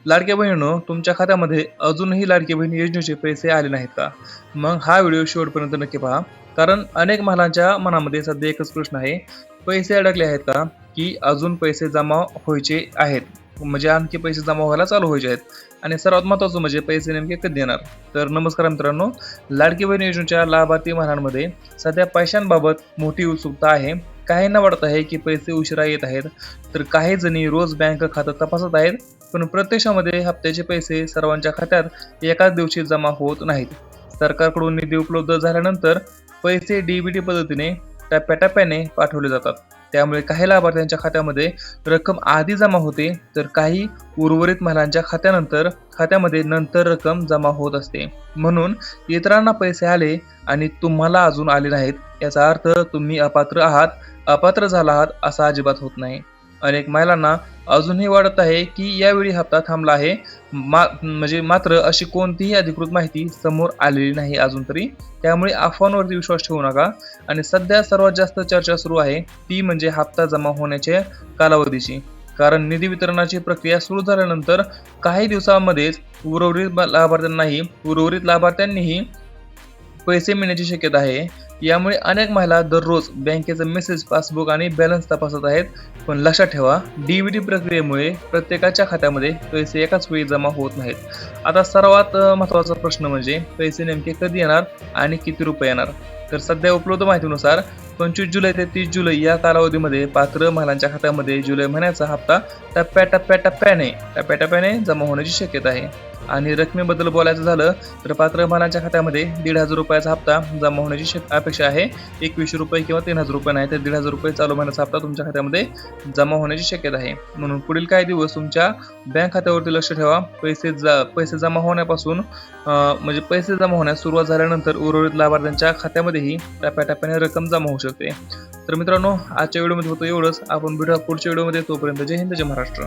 लाडक्या बहिणींनो, तुमच्या खात्यामध्ये अजूनही लाडकी बहीण योजनेचे पैसे आले नाहीत का? मग हा व्हिडिओ शेवटपर्यंत नक्की पहा. कारण अनेक महिलांच्या मनामध्ये सध्या एकच प्रश्न आहे, पैसे अडकले आहेत का? की अजून पैसे जमा व्हायचे आहेत? म्हणजे आणखी पैसे जमा व्हायला चालू व्हायचे आहेत. आणि सर्वात महत्त्वाचं म्हणजे पैसे नेमके कधी येणार? तर नमस्कार मित्रांनो, लाडकी बहीण योजनेच्या लाभार्थी महिलांमध्ये सध्या पैशांबाबत मोठी उत्सुकता आहे. काहींना वाटत आहे की पैसे उशिरा येत आहेत, तर काही जणी रोज बँक खातं तपासत आहेत. पण प्रत्यक्षामध्ये हप्त्याचे पैसे सर्वांच्या खात्यात एकाच दिवशी जमा होत नाहीत. सरकारकडून निधी उपलब्ध झाल्यानंतर पैसे डीबीटी पद्धतीने टप्प्याटप्प्याने पाठवले जातात. त्यामुळे काही लाभार्थ्यांच्या खात्यामध्ये रक्कम आधी जमा होते, तर काही उर्वरित महिलांच्या खात्यामध्ये नंतर रक्कम जमा होत असते. म्हणून इतरांना पैसे आले आणि तुम्हाला अजून आले नाहीत, याचा अर्थ तुम्ही अपात्र झाला आहात असा अजिबात होत नाही. अनेक महिलांना अजूनही वाटत आहे की यावेळी हप्ता थांबला आहे. मात्र अशी कोणतीही अधिकृत माहिती समोर आलेली नाही अजून तरी. त्यामुळे अफवांवरती विश्वास ठेवू नका. आणि सध्या सर्वात जास्त चर्चा सुरू आहे ती म्हणजे हप्ता जमा होण्याच्या कालावधीची. कारण निधी वितरणाची प्रक्रिया सुरू झाल्यानंतर काही दिवसांमध्येच उर्वरित लाभार्थ्यांनीही पैसे मिळण्याची शक्यता आहे. यामुळे अनेक महिला दररोज बँकेचं मेसेज, पासबुक आणि बॅलन्स तपासत आहेत. पण लक्षात ठेवा, डीबीटी प्रक्रियेमुळे प्रत्येकाच्या खात्यामध्ये पैसे एकाच वेळी जमा होत नाहीत. आता सर्वात महत्त्वाचा प्रश्न म्हणजे पैसे नेमके कधी येणार आणि किती रुपये येणार? तर सध्या उपलब्ध माहितीनुसार 25 जुलै ते 30 जुलै या कालावधीमध्ये पात्र महिलांच्या खात्यामध्ये जुलै महिन्याचा हप्ता टप्प्याटप्प्याने जमा होण्याची शक्यता आहे. आणि रकमेबद्दल बोलायचं झालं तर पात्र महिलांच्या खात्यामध्ये 1,500 रुपयाचा हप्ता जमा होण्याची अपेक्षा आहे. 2100 रुपये किंवा 3,000 रुपये नाही तर 1,500 रुपये चालू महिन्याचा हप्ता तुमच्या खात्यामध्ये जमा होण्याची शक्यता आहे. म्हणून पुढील काही दिवस तुमच्या बँक खात्यावरती लक्ष ठेवा. पैसे जमा होण्यापासून पैसे जमा होण्यास सुरुवात झाल्यानंतर उर्वरित लाभार्थ्यांच्या खात्यामध्येही टप्प्याटप्प्याने रक्कम जमा होऊ शकते. तर मित्रांनो, आजच्या व्हिडिओमध्ये होतं एवढंच. आपण भेटूया पुढच्या व्हिडिओमध्ये. तोपर्यंत जय हिंद, जय महाराष्ट्र.